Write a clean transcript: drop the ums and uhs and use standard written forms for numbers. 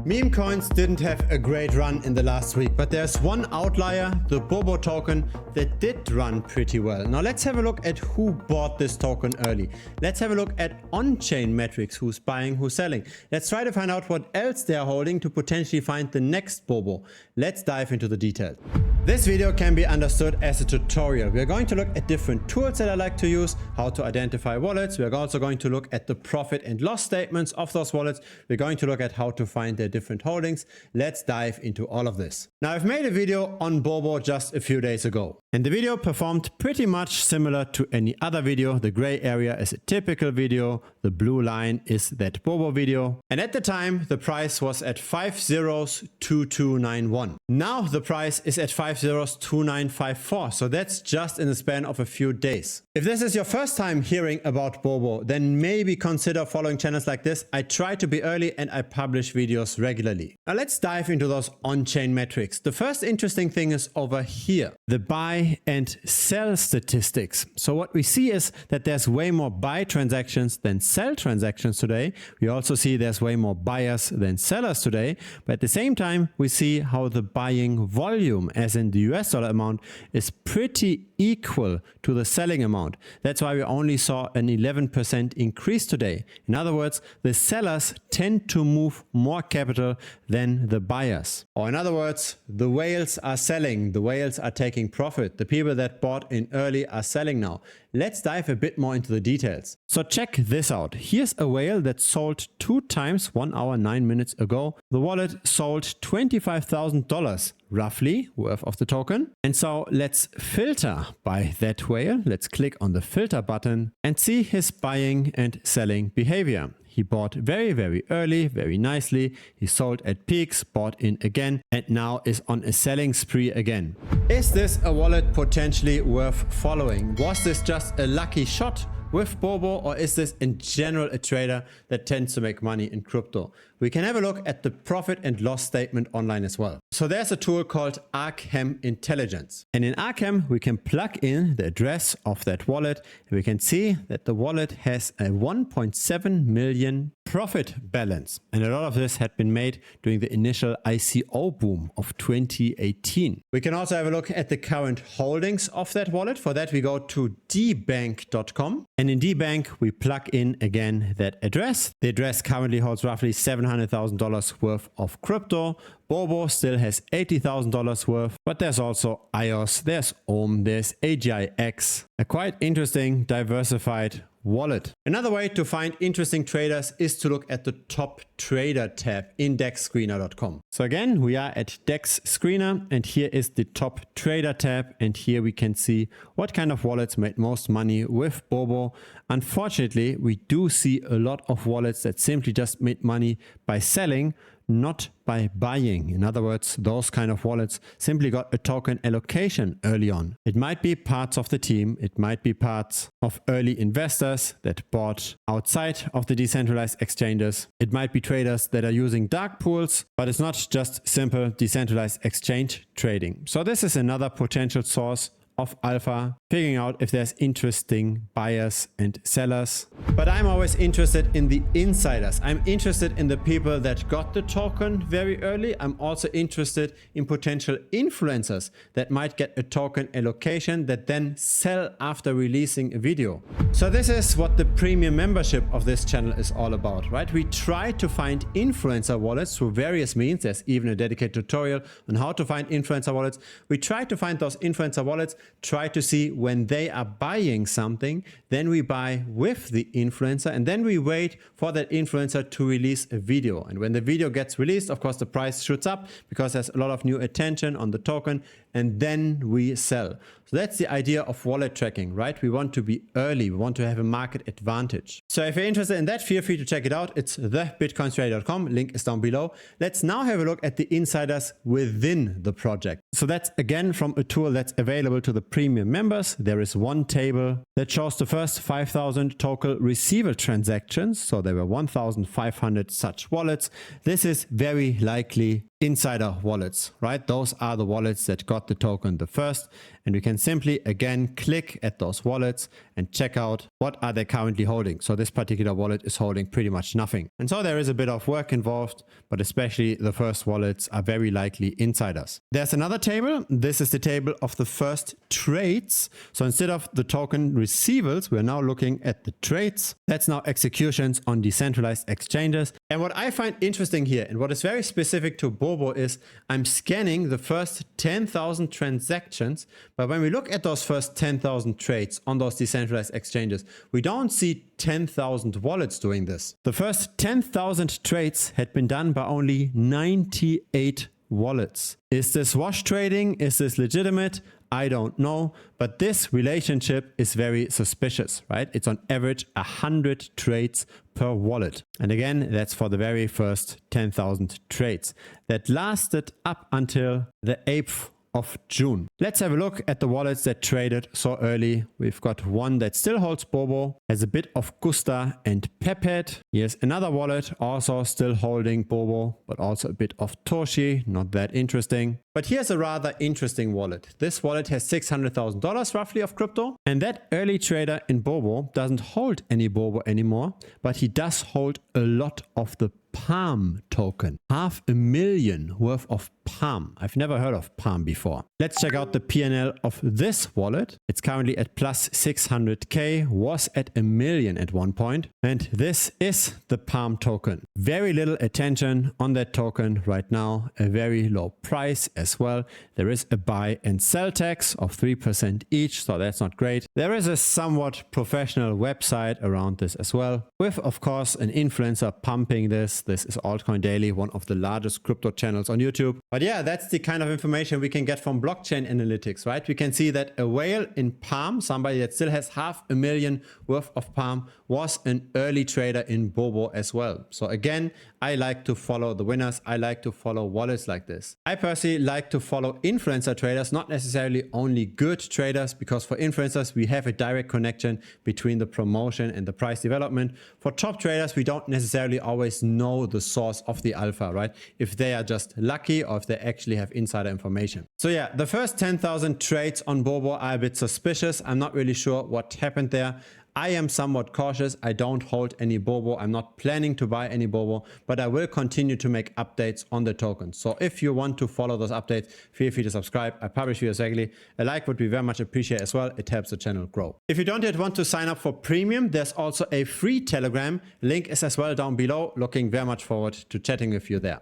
Meme coins didn't have a great run in the last week, but there's one outlier, the Bobo token, that did run pretty well. Now let's have a look at who bought this token early. Let's have a look at on-chain metrics, who's buying, who's selling. Let's try to find out what else they are holding to potentially find the next Bobo. Let's dive into the details. This video can be understood as a tutorial. We're going to look at different tools that I like to use, how to identify wallets. We're also going to look at the profit and loss statements of those wallets. We're going to look at how to find their different holdings. Let's dive into all of this. Now, I've made a video on Bobo just a few days ago, and the video performed pretty much similar to any other video. The gray area is a typical video. The blue line is that Bobo video. And at the time, the price was at 502291. Now the price is at 502954. So that's just in the span of a few days. If this is your first time hearing about Bobo, then maybe consider following channels like this. I try to be early and I publish videos regularly. Now let's dive into those on-chain metrics. The first interesting thing is over here, the buy and sell statistics. So what we see is that there's way more buy transactions than sell transactions today. We also see there's way more buyers than sellers today. But at the same time, we see how the buying volume, as in the US dollar amount, is pretty equal to the selling amount. That's why we only saw an 11% increase today. In other words, the sellers tend to move more capital than the buyers. Or in other words, the whales are selling, the whales are taking profit. The people that bought in early are selling now. Let's dive a bit more into the details. So check this out. Here's a whale that sold 2 times 1 hour 9 minutes ago. The wallet sold $25,000 roughly worth of the token. And so let's filter by that whale. Let's click on the filter button and see his buying and selling behavior. He bought very, very early, very nicely. He sold at peaks, bought in again, and now is on a selling spree again. Is this a wallet potentially worth following? Was this just a lucky shot with Bobo, or is this in general a trader that tends to make money in crypto? We can have a look at the profit and loss statement online as well. So there's a tool called Archem Intelligence. And in Archem, we can plug in the address of that wallet. And we can see that the wallet has a 1.7 million profit balance. And a lot of this had been made during the initial ICO boom of 2018. We can also have a look at the current holdings of that wallet. For that, we go to dbank.com. And in dbank, we plug in again that address. The address currently holds roughly $700,000 worth of crypto. Bobo still has $80,000 worth, but there's also iOS, there's Ohm, there's AGIX, a quite interesting diversified wallet. Another way to find interesting traders is to look at the top trader tab in dexscreener.com. So again, we are at Dex Screener, and here is the top trader tab, and here we can see what kind of wallets made most money with Bobo. Unfortunately, we do see a lot of wallets that simply just made money by selling, not by buying. In other words, those kind of wallets simply got a token allocation early on. It might be parts of the team, it might be parts of early investors that bought outside of the decentralized exchanges. It might be traders that are using dark pools, but it's not just simple decentralized exchange trading. So this is another potential source of alpha, figuring out if there's interesting buyers and sellers. But I'm always interested in the insiders. I'm interested in the people that got the token very early. I'm also interested in potential influencers that might get a token allocation that then sell after releasing a video. So this is what the premium membership of this channel is all about, right? We try to find influencer wallets through various means. There's even a dedicated tutorial on how to find influencer wallets. We try to find those influencer wallets, try to see when they are buying something, then we buy with the influencer, and then we wait for that influencer to release a video. And when the video gets released, of course, the price shoots up because there's a lot of new attention on the token, and then we sell. So that's the idea of wallet tracking, right? We want to be early. We want to have a market advantage. So if you're interested in that, feel free to check it out. It's thebitcoinstrader.com. Link is down below. Let's now have a look at the insiders within the project. So that's again from a tool that's available to the premium members. There is one table that shows the first 5,000 token receiver transactions. So there were 1,500 such wallets. This is very likely insider wallets, right? Those are the wallets that got the token the first. And we can simply again click at those wallets and check out what are they currently holding. So this particular wallet is holding pretty much nothing. And so there is a bit of work involved, but especially the first wallets are very likely insiders. There's another table. This is the table of the first trades. So instead of the token receivables, we're now looking at the trades. That's now executions on decentralized exchanges. And what I find interesting here and what is very specific to Bobo is I'm scanning the first 10,000 transactions. But when we look at those first 10,000 trades on those decentralized exchanges, we don't see 10,000 wallets doing this. The first 10,000 trades had been done by only 98 wallets. Is this wash trading? Is this legitimate? I don't know, but this relationship is very suspicious, right? It's on average 100 trades per wallet. And again, that's for the very first 10,000 trades that lasted up until the 8th of June. Let's have a look at the wallets that traded so early. We've got one that still holds Bobo, has a bit of Gusta and Pepet. Here's another wallet also still holding Bobo, but also a bit of Toshi, not that interesting. But here's a rather interesting wallet. This wallet has $600,000 roughly of crypto. And that early trader in Bobo doesn't hold any Bobo anymore, but he does hold a lot of the Palm token. $500,000 worth of Palm. I've never heard of Palm before. Let's check out the P&L of this wallet. It's currently at plus 600K, was at $1 million at one point. And this is the Palm token. Very little attention on that token right now. A very low price as well. There is a buy and sell tax of 3% each, so that's not great. There is a somewhat professional website around this as well, with of course an influencer pumping this. This is Altcoin Daily, one of the largest crypto channels on YouTube. But yeah, that's the kind of information we can get from blockchain analytics, right? We can see that a whale in Palm, somebody that still has $500,000 worth of Palm, was an early trader in Bobo as well. So again, I like to follow the winners. I like to follow wallets like this. I personally like to follow influencer traders, not necessarily only good traders, because for influencers, we have a direct connection between the promotion and the price development. For top traders, we don't necessarily always know the source of the alpha, right? If they are just lucky or if they actually have insider information. So yeah, the first 10,000 trades on Bobo are a bit suspicious. I'm not really sure what happened there. I am somewhat cautious. I don't hold any Bobo. I'm not planning to buy any Bobo, but I will continue to make updates on the token. So if you want to follow those updates, feel free to subscribe. I publish videos regularly. A like would be very much appreciated as well. It helps the channel grow. If you don't yet want to sign up for premium, there's also a free Telegram. Link is as well down below. Looking very much forward to chatting with you there.